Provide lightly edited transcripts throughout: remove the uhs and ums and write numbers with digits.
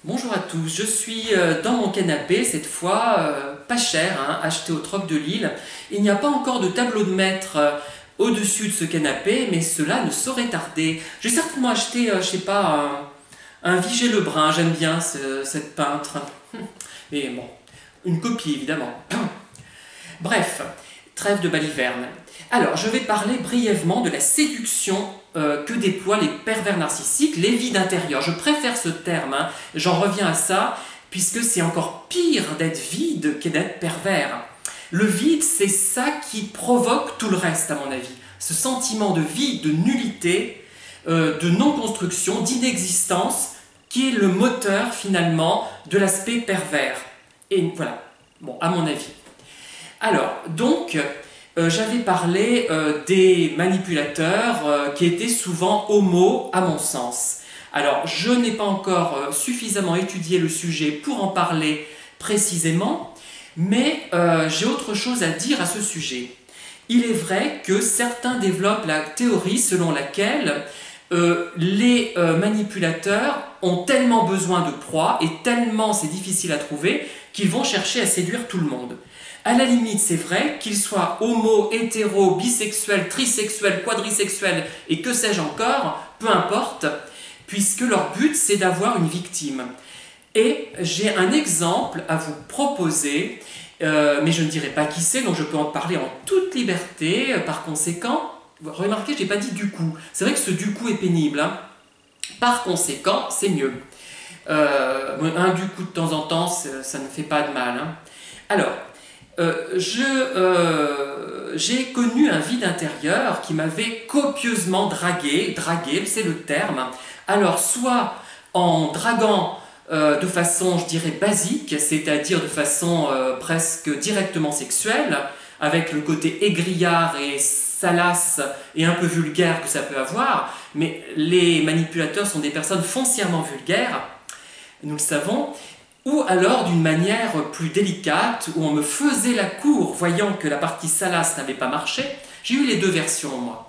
Bonjour à tous, je suis dans mon canapé, cette fois pas cher, hein, acheté au Troc de Lille. Il n'y a pas encore de tableau de maître au-dessus de ce canapé, mais cela ne saurait tarder. J'ai certainement acheté, je sais pas, un Vigée Lebrun, j'aime bien cette peintre. Mais bon, une copie évidemment. Bref, trêve de baliverne. Alors, je vais parler brièvement de la séduction que déploient les pervers narcissiques, les vides intérieurs. Je préfère ce terme, hein. J'en reviens à ça, puisque c'est encore pire d'être vide que d'être pervers. Le vide, c'est ça qui provoque tout le reste, à mon avis. Ce sentiment de vide, de nullité, de non-construction, d'inexistence, qui est le moteur, finalement, de l'aspect pervers. Et voilà, bon, à mon avis. Alors, donc, j'avais parlé des manipulateurs qui étaient souvent homo, à mon sens. Alors, je n'ai pas encore suffisamment étudié le sujet pour en parler précisément, mais j'ai autre chose à dire à ce sujet. Il est vrai que certains développent la théorie selon laquelle les manipulateurs ont tellement besoin de proie et tellement c'est difficile à trouver qu'ils vont chercher à séduire tout le monde. À la limite, c'est vrai qu'ils soient homo, hétéro, bisexuels, trisexuels, quadrisexuels et que sais-je encore, peu importe, puisque leur but c'est d'avoir une victime. Et j'ai un exemple à vous proposer, mais je ne dirai pas qui c'est, donc je peux en parler en toute liberté. Par conséquent, remarquez, je n'ai pas dit du coup. C'est vrai que ce du coup est pénible, hein. Par conséquent, c'est mieux. Un du coup de temps en temps, ça ne fait pas de mal, hein. Alors, j'ai connu un vide intérieur qui m'avait copieusement dragué, c'est le terme. Alors, soit en draguant de façon, je dirais, basique, c'est-à-dire de façon presque directement sexuelle, avec le côté aigriard et salace et un peu vulgaire que ça peut avoir, mais les manipulateurs sont des personnes foncièrement vulgaires, nous le savons, ou alors d'une manière plus délicate, où on me faisait la cour, voyant que la partie salace n'avait pas marché. J'ai eu les deux versions, moi.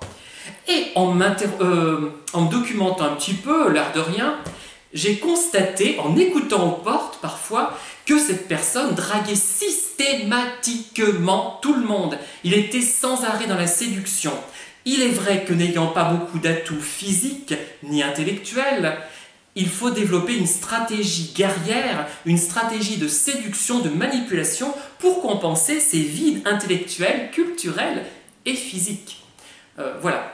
Et en me documentant un petit peu, l'air de rien, j'ai constaté, en écoutant aux portes parfois, que cette personne draguait systématiquement tout le monde. Il était sans arrêt dans la séduction. Il est vrai que n'ayant pas beaucoup d'atouts physiques ni intellectuels, il faut développer une stratégie guerrière, une stratégie de séduction, de manipulation pour compenser ces vides intellectuels, culturels et physiques. Voilà.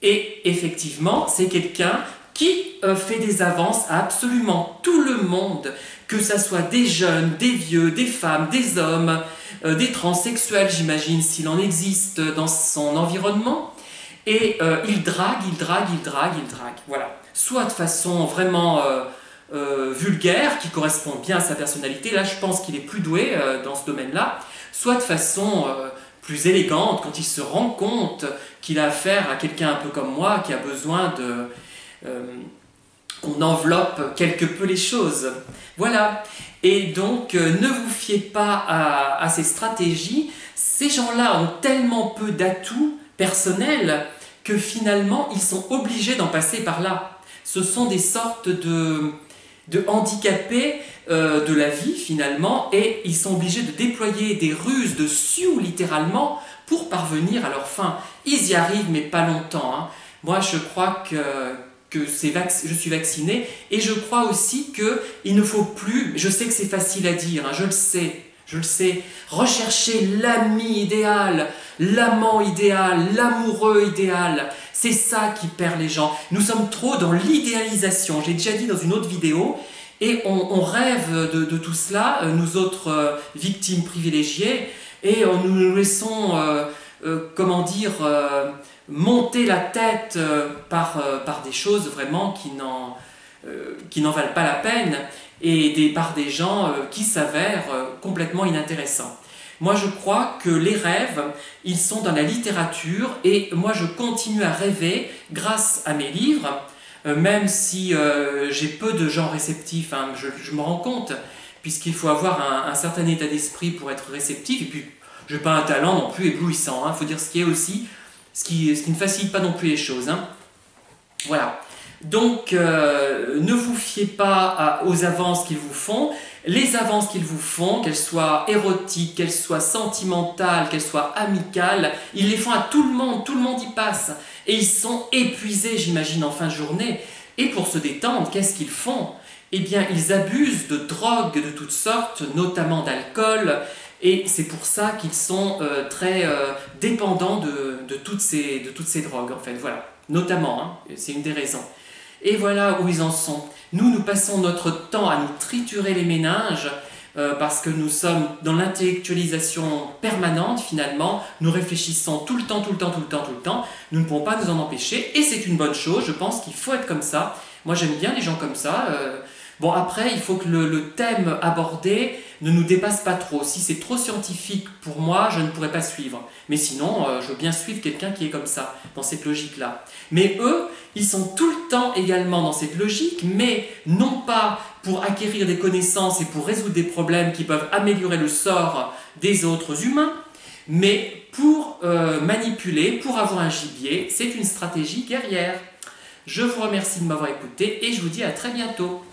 Et effectivement, c'est quelqu'un qui fait des avances à absolument tout le monde, que ce soit des jeunes, des vieux, des femmes, des hommes, des transsexuels, j'imagine, s'il en existe dans son environnement. Et il drague. Voilà. Soit de façon vraiment vulgaire, qui correspond bien à sa personnalité, là je pense qu'il est plus doué dans ce domaine-là, soit de façon plus élégante, quand il se rend compte qu'il a affaire à quelqu'un un peu comme moi, qui a besoin qu'on enveloppe quelque peu les choses. Voilà. Et donc, ne vous fiez pas à ces stratégies. Ces gens-là ont tellement peu d'atouts personnels que finalement, ils sont obligés d'en passer par là. Ce sont des sortes de handicapés de la vie, finalement, et ils sont obligés de déployer des ruses de sioux, littéralement, pour parvenir à leur fin. Ils y arrivent, mais pas longtemps, hein. Moi, je crois que je suis vacciné, et je crois aussi qu'il ne faut plus, je sais que c'est facile à dire, hein, je le sais, rechercher l'ami idéal, l'amant idéal, l'amoureux idéal, c'est ça qui perd les gens. Nous sommes trop dans l'idéalisation, j'ai déjà dit dans une autre vidéo, et on rêve de tout cela, nous autres victimes privilégiées, et nous nous laissons, comment dire, monter la tête par des choses vraiment qui n'en valent pas la peine, et par des gens qui s'avèrent complètement inintéressants. Moi, je crois que les rêves, ils sont dans la littérature, et moi, je continue à rêver grâce à mes livres, même si j'ai peu de gens réceptifs, hein, je me rends compte, puisqu'il faut avoir un certain état d'esprit pour être réceptif, et puis je n'ai pas un talent non plus éblouissant, hein, faut dire ce qui est aussi, ce qui ne facilite pas non plus les choses, hein. Voilà. Donc, ne vous fiez pas aux avances qu'ils vous font. Les avances qu'ils vous font, qu'elles soient érotiques, qu'elles soient sentimentales, qu'elles soient amicales, ils les font à tout le monde y passe. Et ils sont épuisés, j'imagine, en fin de journée. Et pour se détendre, qu'est-ce qu'ils font? Eh bien, ils abusent de drogues de toutes sortes, notamment d'alcool, et c'est pour ça qu'ils sont très dépendants de toutes ces drogues, en fait, voilà. Notamment, hein, c'est une des raisons. Et voilà où ils en sont. Nous passons notre temps à nous triturer les méninges parce que nous sommes dans l'intellectualisation permanente finalement. Nous réfléchissons tout le temps. Nous ne pouvons pas nous en empêcher et c'est une bonne chose. Je pense qu'il faut être comme ça. Moi j'aime bien les gens comme ça. Bon après, il faut que le thème abordé ne nous dépasse pas trop. Si c'est trop scientifique pour moi, je ne pourrais pas suivre. Mais sinon, je veux bien suivre quelqu'un qui est comme ça, dans cette logique-là. Mais eux, ils sont tout le temps également dans cette logique, mais non pas pour acquérir des connaissances et pour résoudre des problèmes qui peuvent améliorer le sort des autres humains, mais pour manipuler, pour avoir un gibier. C'est une stratégie guerrière. Je vous remercie de m'avoir écouté et je vous dis à très bientôt.